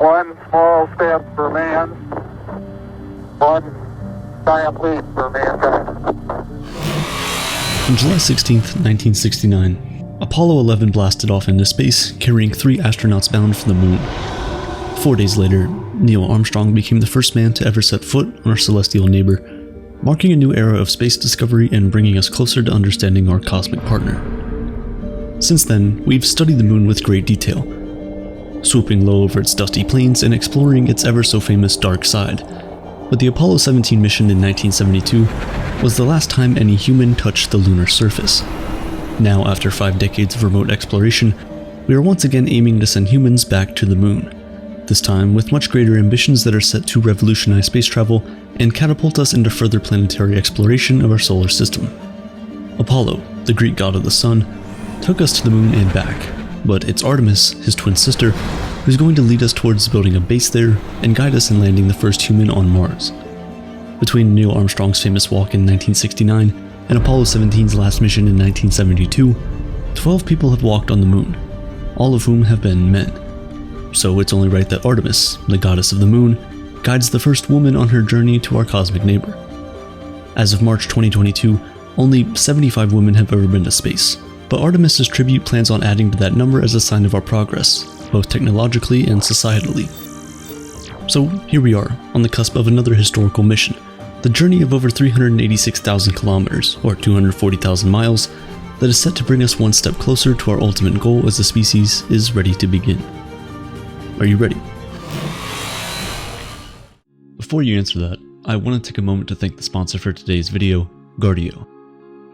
One small step for man, one giant leap for mankind. On July 16th, 1969, Apollo 11 blasted off into space, carrying 3 astronauts bound for the moon. 4 days later, Neil Armstrong became the first man to ever set foot on our celestial neighbor, marking a new era of space discovery and bringing us closer to understanding our cosmic partner. Since then, we've studied the moon with great detail, swooping low over its dusty plains and exploring its ever-so-famous dark side. But the Apollo 17 mission in 1972 was the last time any human touched the lunar surface. Now, after 5 decades of remote exploration, we are once again aiming to send humans back to the moon, this time with much greater ambitions that are set to revolutionize space travel and catapult us into further planetary exploration of our solar system. Apollo, the Greek god of the sun, took us to the moon and back, but it's Artemis, his twin sister, who's going to lead us towards building a base there and guide us in landing the first human on Mars. Between Neil Armstrong's famous walk in 1969 and Apollo 17's last mission in 1972, 12 people have walked on the moon, all of whom have been men. So it's only right that Artemis, the goddess of the moon, guides the first woman on her journey to our cosmic neighbor. As of March 2022, only 75 women have ever been to space, but Artemis's tribute plans on adding to that number as a sign of our progress, both technologically and societally. So here we are, on the cusp of another historical mission. The journey of over 386,000 kilometers, or 240,000 miles, that is set to bring us one step closer to our ultimate goal as a species is ready to begin. Are you ready? Before you answer that, I want to take a moment to thank the sponsor for today's video, Guardio.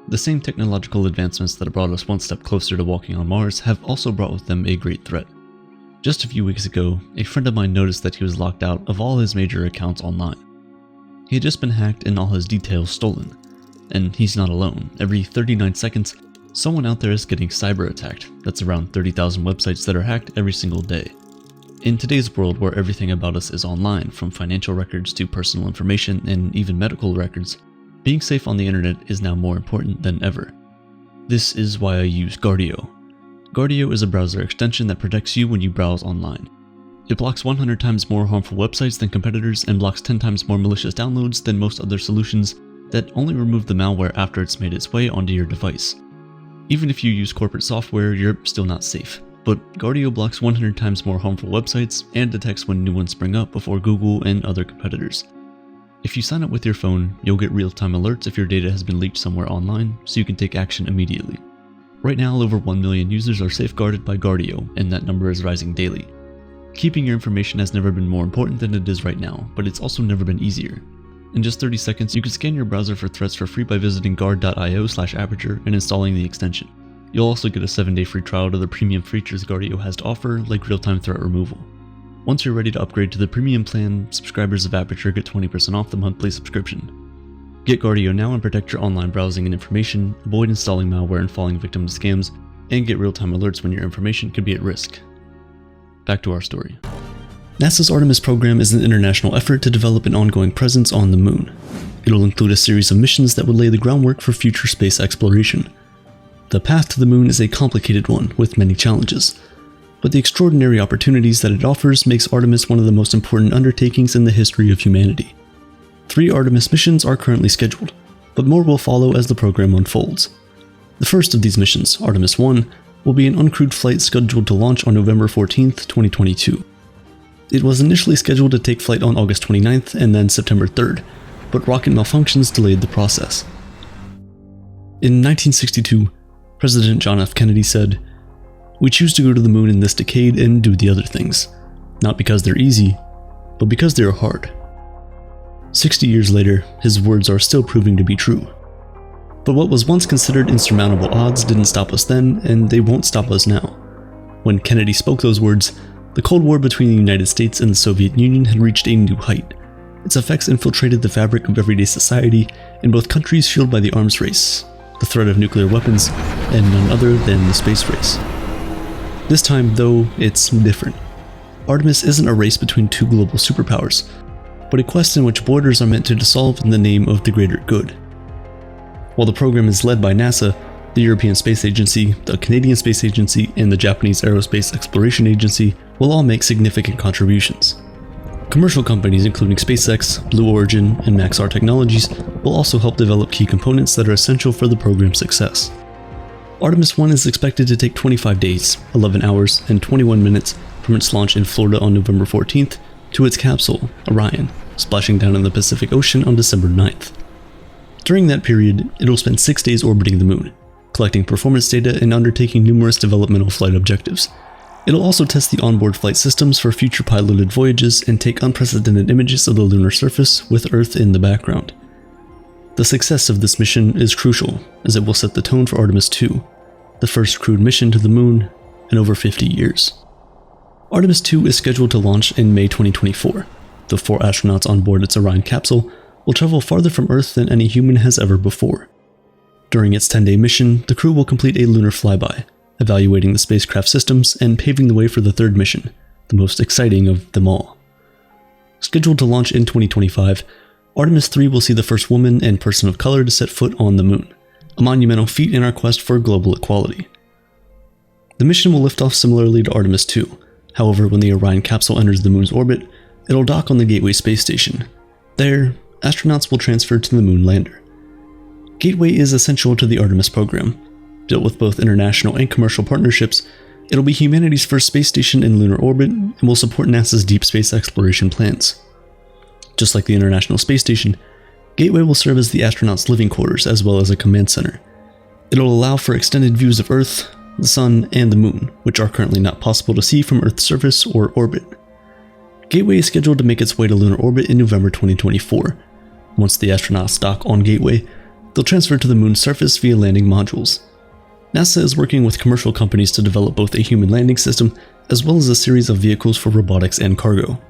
The same technological advancements that have brought us one step closer to walking on Mars have also brought with them a great threat. Just a few weeks ago, a friend of mine noticed that he was locked out of all his major accounts online. He had just been hacked and all his details stolen. And he's not alone. Every 39 seconds, someone out there is getting cyber attacked. That's around 30,000 websites that are hacked every single day. In today's world where everything about us is online, from financial records to personal information and even medical records, being safe on the internet is now more important than ever. This is why I use Guardio. Guardio is a browser extension that protects you when you browse online. It blocks 100 times more harmful websites than competitors and blocks 10 times more malicious downloads than most other solutions that only remove the malware after it's made its way onto your device. Even if you use corporate software, you're still not safe. But Guardio blocks 100 times more harmful websites and detects when new ones spring up before Google and other competitors. If you sign up with your phone, you'll get real-time alerts if your data has been leaked somewhere online, so you can take action immediately. Right now, over 1 million users are safeguarded by Guardio, and that number is rising daily. Keeping your information has never been more important than it is right now, but it's also never been easier. In just 30 seconds, you can scan your browser for threats for free by visiting guard.io/aperture and installing the extension. You'll also get a 7-day free trial to the premium features Guardio has to offer, like real-time threat removal. Once you're ready to upgrade to the premium plan, subscribers of Aperture get 20% off the monthly subscription. Get Guardio now and protect your online browsing and information, avoid installing malware and falling victim to scams, and get real-time alerts when your information could be at risk. Back to our story. NASA's Artemis program is an international effort to develop an ongoing presence on the moon. It'll include a series of missions that would lay the groundwork for future space exploration. The path to the moon is a complicated one with many challenges, but the extraordinary opportunities that it offers makes Artemis one of the most important undertakings in the history of humanity. 3 Artemis missions are currently scheduled, but more will follow as the program unfolds. The first of these missions, Artemis 1, will be an uncrewed flight scheduled to launch on November 14th, 2022. It was initially scheduled to take flight on August 29th and then September 3rd, but rocket malfunctions delayed the process. In 1962, President John F. Kennedy said, "We choose to go to the moon in this decade and do the other things, not because they're easy, but because they are hard." 60 years later, his words are still proving to be true. But what was once considered insurmountable odds didn't stop us then, and they won't stop us now. When Kennedy spoke those words, the Cold War between the United States and the Soviet Union had reached a new height. Its effects infiltrated the fabric of everyday society, and both countries fueled by the arms race, the threat of nuclear weapons, and none other than the space race. This time, though, it's different. Artemis isn't a race between 2 global superpowers, but a quest in which borders are meant to dissolve in the name of the greater good. While the program is led by NASA, The European Space Agency, the Canadian Space Agency, and the Japanese Aerospace Exploration Agency will all make significant contributions. Commercial companies including SpaceX, Blue Origin, and Maxar Technologies will also help develop key components that are essential for the program's success. Artemis 1 is expected to take 25 days, 11 hours, and 21 minutes from its launch in Florida on November 14th to its capsule, Orion, splashing down in the Pacific Ocean on December 9th. During that period, it will spend 6 days orbiting the Moon, collecting performance data and undertaking numerous developmental flight objectives. It'll also test the onboard flight systems for future piloted voyages and take unprecedented images of the lunar surface with Earth in the background. The success of this mission is crucial, as it will set the tone for Artemis 2, the first crewed mission to the Moon in over 50 years. Artemis 2 is scheduled to launch in May 2024. The 4 astronauts on board its Orion capsule will travel farther from Earth than any human has ever before. During its 10-day mission, the crew will complete a lunar flyby, evaluating the spacecraft systems and paving the way for the third mission, the most exciting of them all. Scheduled to launch in 2025, Artemis 3 will see the first woman and person of color to set foot on the Moon, a monumental feat in our quest for global equality. The mission will lift off similarly to Artemis 2. However, when the Orion capsule enters the Moon's orbit, it'll dock on the Gateway space station. There, astronauts will transfer to the Moon lander. Gateway is essential to the Artemis program. Built with both international and commercial partnerships, it'll be humanity's first space station in lunar orbit and will support NASA's deep space exploration plans. Just like the International Space Station, Gateway will serve as the astronauts' living quarters as well as a command center. It'll allow for extended views of Earth, the Sun, and the Moon, which are currently not possible to see from Earth's surface or orbit. Gateway is scheduled to make its way to lunar orbit in November 2024. Once the astronauts dock on Gateway, they'll transfer to the Moon's surface via landing modules. NASA is working with commercial companies to develop both a human landing system as well as a series of vehicles for robotics and cargo.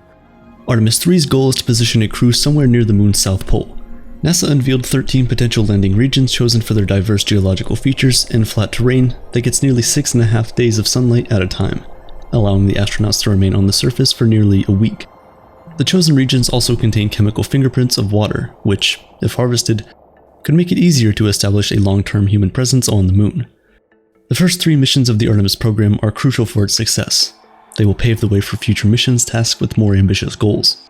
Artemis 3's goal is to position a crew somewhere near the Moon's south pole. NASA unveiled 13 potential landing regions chosen for their diverse geological features and flat terrain that gets nearly 6.5 days of sunlight at a time, allowing the astronauts to remain on the surface for nearly a week. The chosen regions also contain chemical fingerprints of water, which, if harvested, could make it easier to establish a long-term human presence on the Moon. The first 3 missions of the Artemis program are crucial for its success. They will pave the way for future missions tasked with more ambitious goals.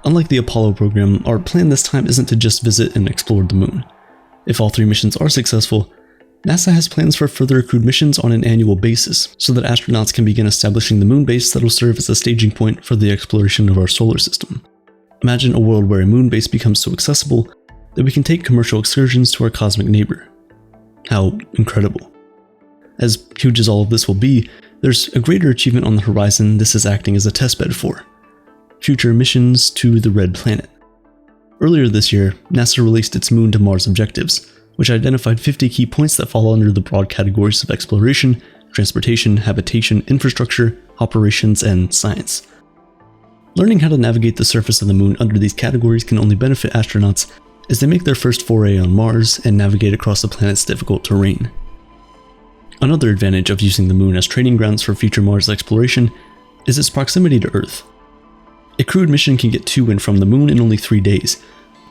Unlike the Apollo program, our plan this time isn't to just visit and explore the Moon. If all 3 missions are successful, NASA has plans for further crewed missions on an annual basis so that astronauts can begin establishing the Moon base that will serve as a staging point for the exploration of our solar system. Imagine a world where a Moon base becomes so accessible that we can take commercial excursions to our cosmic neighbor. How incredible. As huge as all of this will be, there's a greater achievement on the horizon this is acting as a testbed for: future missions to the Red Planet. Earlier this year, NASA released its Moon to Mars objectives, which identified 50 key points that fall under the broad categories of exploration, transportation, habitation, infrastructure, operations, and science. Learning how to navigate the surface of the Moon under these categories can only benefit astronauts as they make their first foray on Mars and navigate across the planet's difficult terrain. Another advantage of using the Moon as training grounds for future Mars exploration is its proximity to Earth. A crewed mission can get to and from the Moon in only 3 days,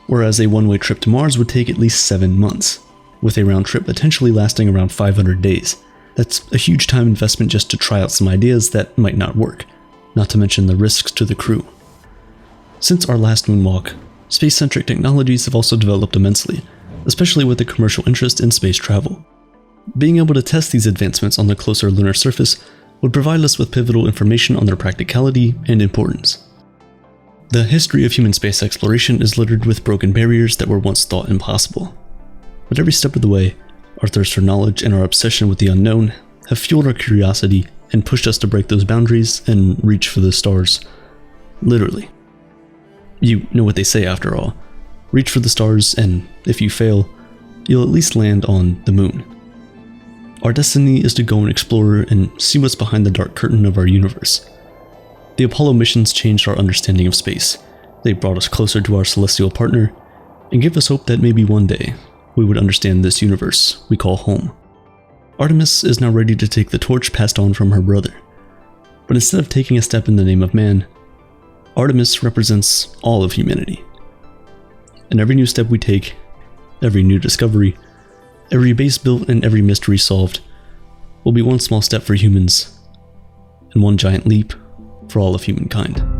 whereas a one-way trip to Mars would take at least 7 months, with a round trip potentially lasting around 500 days. That's a huge time investment just to try out some ideas that might not work, not to mention the risks to the crew. Since our last moonwalk, space-centric technologies have also developed immensely, especially with the commercial interest in space travel. Being able to test these advancements on the closer lunar surface would provide us with pivotal information on their practicality and importance. The history of human space exploration is littered with broken barriers that were once thought impossible. But every step of the way, our thirst for knowledge and our obsession with the unknown have fueled our curiosity and pushed us to break those boundaries and reach for the stars. Literally. You know what they say after all. Reach for the stars, and if you fail, you'll at least land on the Moon. Our destiny is to go and explore and see what's behind the dark curtain of our universe. The Apollo missions changed our understanding of space. They brought us closer to our celestial partner, and gave us hope that maybe one day we would understand this universe we call home. Artemis is now ready to take the torch passed on from her brother. But instead of taking a step in the name of man, Artemis represents all of humanity. And every new step we take, every new discovery, Every base built and every mystery solved will be one small step for humans, and one giant leap for all of humankind.